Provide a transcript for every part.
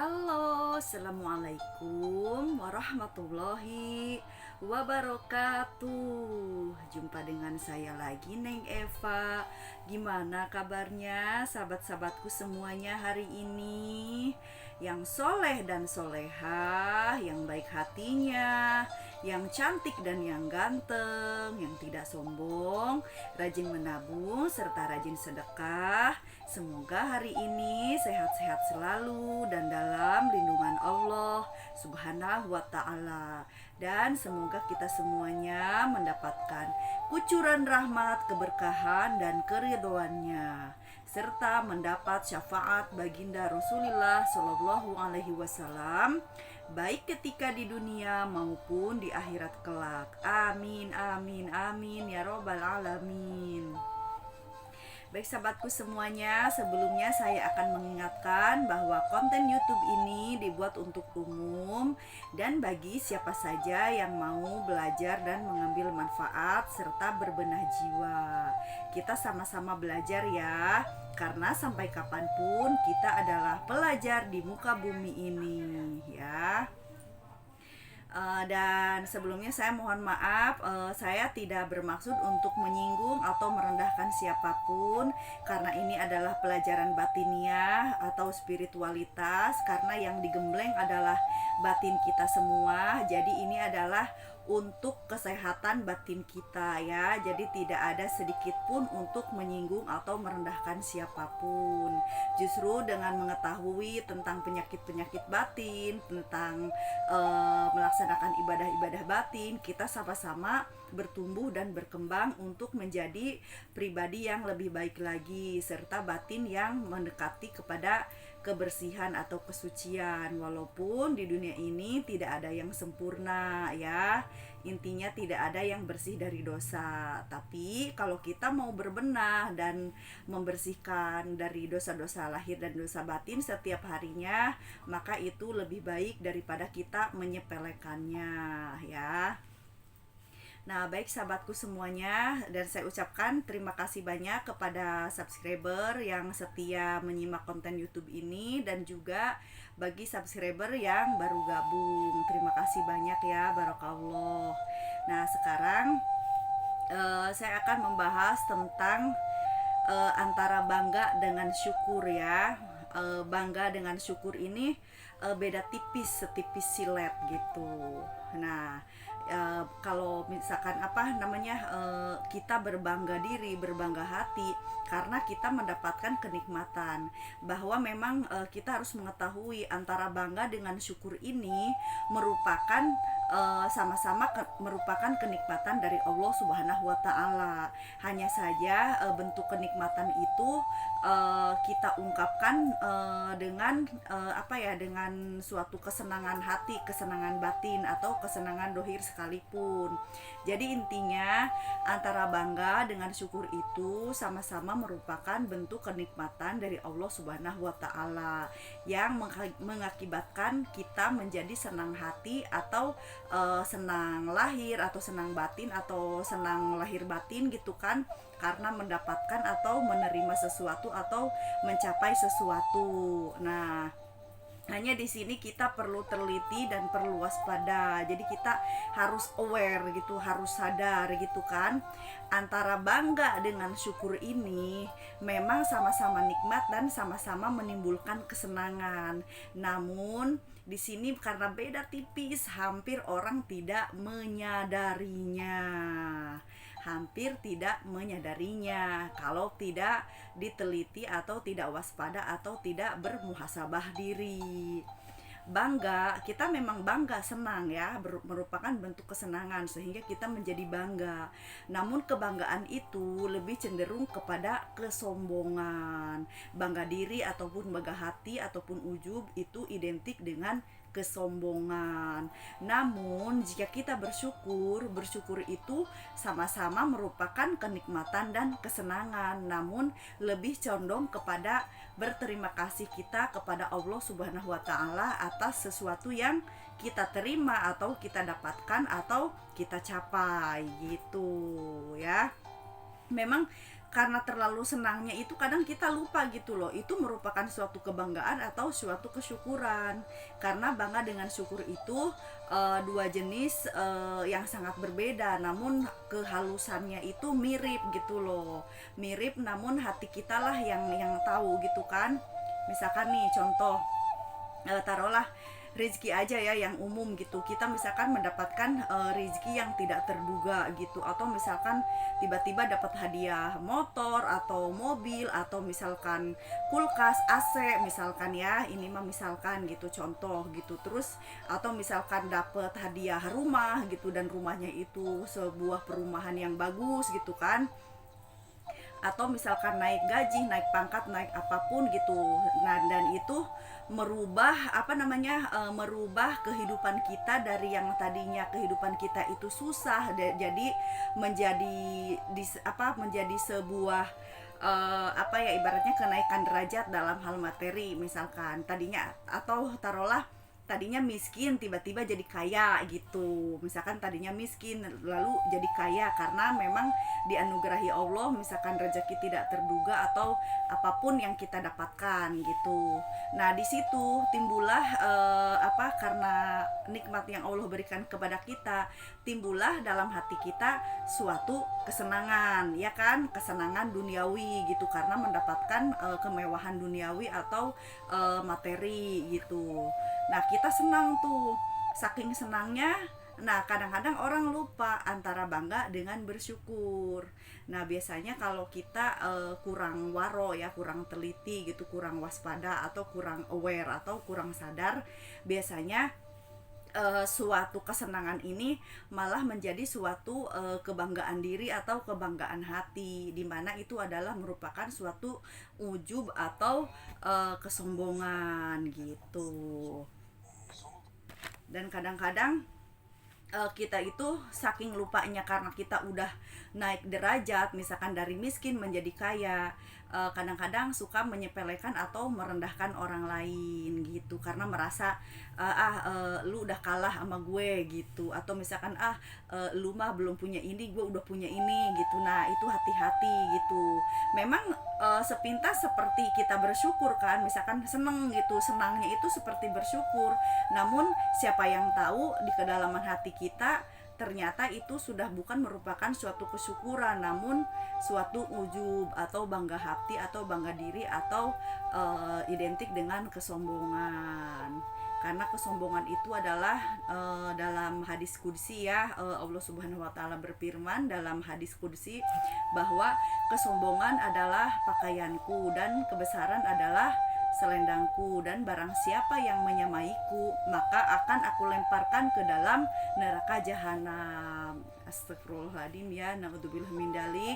Halo, assalamualaikum warahmatullahi wabarakatuh. Jumpa dengan saya lagi, Neng Eva. Gimana kabarnya, sahabat-sahabatku semuanya hari ini? Yang soleh dan solehah, yang baik hatinya, yang cantik dan yang ganteng, yang tidak sombong, rajin menabung, serta rajin sedekah. Semoga hari ini sehat-sehat selalu dan dalam lindungan Allah Subhanahu wa Ta'ala. Dan semoga kita semuanya mendapatkan kucuran rahmat, keberkahan, dan keridhoannya, serta mendapat syafaat baginda Rasulullah Shallallahu Alaihi Wasallam, baik ketika di dunia maupun di akhirat kelak. Amin, amin, amin ya robbal alamin. Baik sahabatku semuanya, sebelumnya saya akan mengingatkan bahwa konten YouTube ini dibuat untuk umum dan bagi siapa saja yang mau belajar dan mengambil manfaat serta berbenah jiwa. Kita sama-sama belajar ya, karena sampai kapanpun kita adalah pelajar di muka bumi ini ya. Dan sebelumnya saya mohon maaf, saya tidak bermaksud untuk menyinggung atau merendahkan siapapun, karena ini adalah pelajaran batiniah atau spiritualitas, karena yang digembleng adalah batin kita semua. Jadi ini adalah untuk kesehatan batin kita ya. Jadi tidak ada sedikit pun untuk menyinggung atau merendahkan siapapun. Justru dengan mengetahui tentang penyakit-penyakit batin, tentang melaksanakan ibadah-ibadah batin, kita sama-sama bertumbuh dan berkembang untuk menjadi pribadi yang lebih baik lagi, serta batin yang mendekati kepada kebersihan atau kesucian. Walaupun di dunia ini tidak ada yang sempurna ya, intinya tidak ada yang bersih dari dosa. Tapi kalau kita mau berbenah dan membersihkan dari dosa-dosa lahir dan dosa batin setiap harinya, maka itu lebih baik daripada kita menyepelekannya ya. Nah, baik sahabatku semuanya, dan saya ucapkan terima kasih banyak kepada subscriber yang setia menyimak konten YouTube ini, dan juga bagi subscriber yang baru gabung. Terima kasih banyak ya, barakallah. Nah, sekarang saya akan membahas tentang antara bangga dengan syukur ya. Bangga dengan syukur ini beda tipis, setipis silet gitu. Nah, kalau misalkan kita berbangga diri, berbangga hati karena kita mendapatkan kenikmatan, bahwa memang kita harus mengetahui antara bangga dengan syukur ini merupakan sama-sama merupakan kenikmatan dari Allah Subhanahu wa Ta'ala. Hanya saja bentuk kenikmatan itu kita ungkapkan dengan suatu kesenangan hati, kesenangan batin, atau kesenangan dohir sekalipun. Jadi intinya antara bangga dengan syukur itu sama-sama merupakan bentuk kenikmatan dari Allah Subhanahu wa Ta'ala yang mengakibatkan kita menjadi senang hati atau senang lahir atau senang batin atau senang lahir batin gitu kan, karena mendapatkan atau menerima sesuatu atau mencapai sesuatu. Nah, hanya di sini kita perlu teliti dan perlu waspada. Jadi kita harus aware gitu, harus sadar gitu kan. Antara bangga dengan syukur ini memang sama-sama nikmat dan sama-sama menimbulkan kesenangan. Namun di sini karena beda tipis, hampir orang tidak menyadarinya. Kalau tidak diteliti atau tidak waspada atau tidak bermuhasabah diri. Kita memang bangga, senang ya, merupakan bentuk kesenangan sehingga kita menjadi bangga. Namun kebanggaan itu lebih cenderung kepada kesombongan. Bangga diri ataupun bangga hati ataupun ujub itu identik dengan kesombongan. Namun jika kita bersyukur itu sama-sama merupakan kenikmatan dan kesenangan, namun lebih condong kepada berterima kasih kita kepada Allah Subhanahu wa Ta'ala atas sesuatu yang kita terima atau kita dapatkan atau kita capai gitu ya. Memang karena terlalu senangnya itu kadang kita lupa gitu loh, itu merupakan suatu kebanggaan atau suatu kesyukuran. Karena bangga dengan syukur itu dua jenis yang sangat berbeda, namun kehalusannya itu mirip gitu loh. Mirip namun hati kita lah yang tahu gitu kan. Misalkan nih contoh, taruhlah rezeki aja ya yang umum gitu, kita misalkan mendapatkan rezeki yang tidak terduga gitu, atau misalkan tiba-tiba dapat hadiah motor atau mobil, atau misalkan kulkas, AC misalkan ya, ini mah misalkan gitu contoh gitu. Terus atau misalkan dapat hadiah rumah gitu, dan rumahnya itu sebuah perumahan yang bagus gitu kan, atau misalkan naik gaji, naik pangkat, naik apapun gitu. Nah, dan itu merubah merubah kehidupan kita dari yang tadinya kehidupan kita itu susah, jadi menjadi menjadi sebuah ibaratnya kenaikan derajat dalam hal materi. Misalkan tadinya, atau taruhlah tadinya miskin tiba-tiba jadi kaya gitu. Misalkan tadinya miskin lalu jadi kaya karena memang dianugerahi Allah, misalkan rezeki tidak terduga atau apapun yang kita dapatkan gitu. Nah, di situ timbullah karena nikmat yang Allah berikan kepada kita, timbullah dalam hati kita suatu kesenangan, ya kan? Kesenangan duniawi gitu, karena mendapatkan kemewahan duniawi atau materi gitu. Nah, kita senang tuh, saking senangnya. Nah, kadang-kadang orang lupa antara bangga dengan bersyukur. Nah, biasanya kalau kita kurang waro ya, kurang teliti gitu, kurang waspada atau kurang aware atau kurang sadar, biasanya suatu kesenangan ini malah menjadi suatu kebanggaan diri atau kebanggaan hati, di mana itu adalah merupakan suatu ujub atau kesombongan gitu. Dan kadang-kadang kita itu saking lupanya karena kita udah naik derajat, misalkan dari miskin menjadi kaya, kadang-kadang suka menyepelekan atau merendahkan orang lain gitu, karena merasa lu udah kalah sama gue gitu, atau misalkan lu mah belum punya ini, gue udah punya ini gitu. Nah, itu hati-hati gitu. Memang sepintas seperti kita bersyukur kan, misalkan seneng gitu, senangnya itu seperti bersyukur, namun siapa yang tahu di kedalaman hati kita ternyata itu sudah bukan merupakan suatu kesyukuran, namun suatu ujub atau bangga hati atau bangga diri, atau identik dengan kesombongan. Karena kesombongan itu adalah dalam hadis qudsi ya, Allah Subhanahu wa taala berfirman dalam hadis qudsi bahwa kesombongan adalah pakaianku dan kebesaran adalah selendangku, dan barang siapa yang menyamaiku maka akan aku lemparkan ke dalam neraka jahanam. Astagfirullahaladzim ya, naudzubillah min dalik.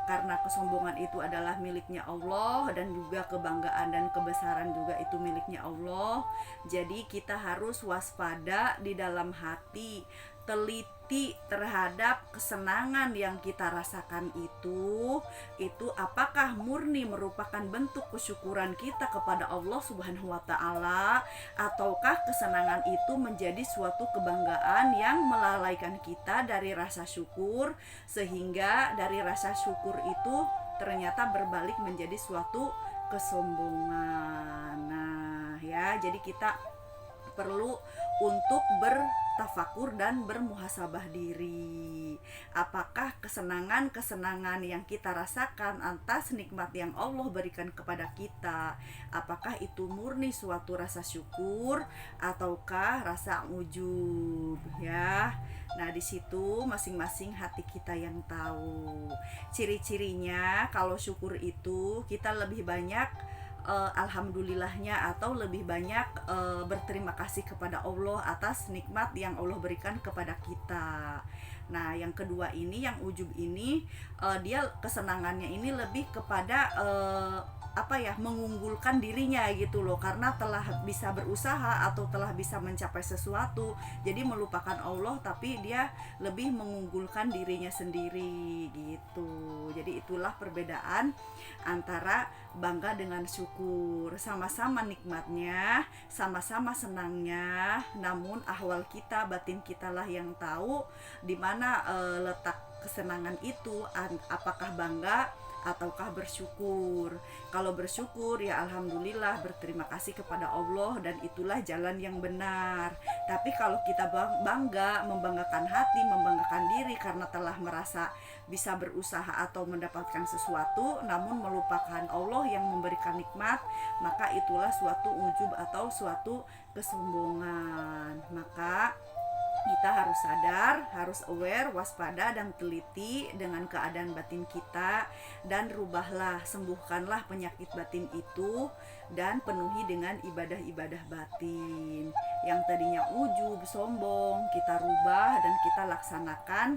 Karena kesombongan itu adalah miliknya Allah, dan juga kebanggaan dan kebesaran juga itu miliknya Allah. Jadi kita harus waspada di dalam hati, teliti terhadap kesenangan yang kita rasakan itu apakah murni merupakan bentuk kesyukuran kita kepada Allah Subhanahu wa taala, ataukah kesenangan itu menjadi suatu kebanggaan yang melalaikan kita dari rasa syukur, sehingga dari rasa syukur itu ternyata berbalik menjadi suatu kesombongan. Nah, ya, jadi kita perlu untuk bertafakur dan bermuhasabah diri. Apakah kesenangan-kesenangan yang kita rasakan atas nikmat yang Allah berikan kepada kita, apakah itu murni suatu rasa syukur ataukah rasa ujub ya? Nah, di situ masing-masing hati kita yang tahu. Ciri-cirinya kalau syukur itu kita lebih banyak alhamdulillahnya, atau lebih banyak berterima kasih kepada Allah atas nikmat yang Allah berikan kepada kita. Nah, yang kedua ini, yang ujub ini, dia kesenangannya ini lebih kepada mengunggulkan dirinya gitu loh, karena telah bisa berusaha atau telah bisa mencapai sesuatu, jadi melupakan Allah, tapi dia lebih mengunggulkan dirinya sendiri gitu. Jadi itulah perbedaan antara bangga dengan syukur. Sama-sama nikmatnya, sama-sama senangnya, namun ahwal kita, batin kita lah yang tahu di mana letak kesenangan itu, apakah bangga ataukah bersyukur. Kalau bersyukur ya alhamdulillah, berterima kasih kepada Allah, dan itulah jalan yang benar. Tapi kalau kita bangga, membanggakan hati, membanggakan diri karena telah merasa bisa berusaha atau mendapatkan sesuatu namun melupakan Allah yang memberikan nikmat, maka itulah suatu ujub atau suatu kesombongan. Maka kita harus sadar, harus aware, waspada, dan teliti dengan keadaan batin kita, dan rubahlah, sembuhkanlah penyakit batin itu, dan penuhi dengan ibadah-ibadah batin. Yang tadinya ujub, sombong, kita rubah dan kita laksanakan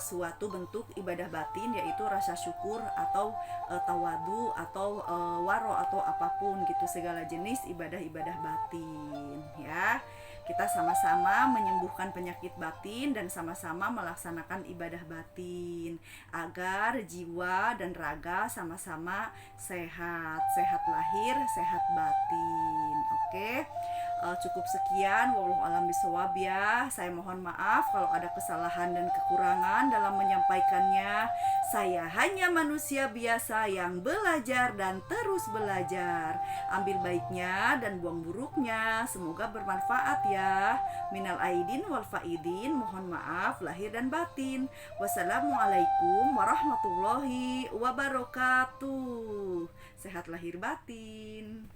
suatu bentuk ibadah batin, yaitu rasa syukur atau tawadu atau waro atau apapun gitu, segala jenis ibadah-ibadah batin ya. Kita sama-sama menyembuhkan penyakit batin dan sama-sama melaksanakan ibadah batin agar jiwa dan raga sama-sama sehat, sehat lahir, sehat batin. Oke. Cukup sekian, wallahu alam bisawab ya. Saya mohon maaf kalau ada kesalahan dan kekurangan dalam menyampaikannya. Saya hanya manusia biasa yang belajar dan terus belajar. Ambil baiknya dan buang buruknya. Semoga bermanfaat ya. Minal aidin wal faidin, mohon maaf lahir dan batin. Wassalamualaikum warahmatullahi wabarakatuh. Sehat lahir batin.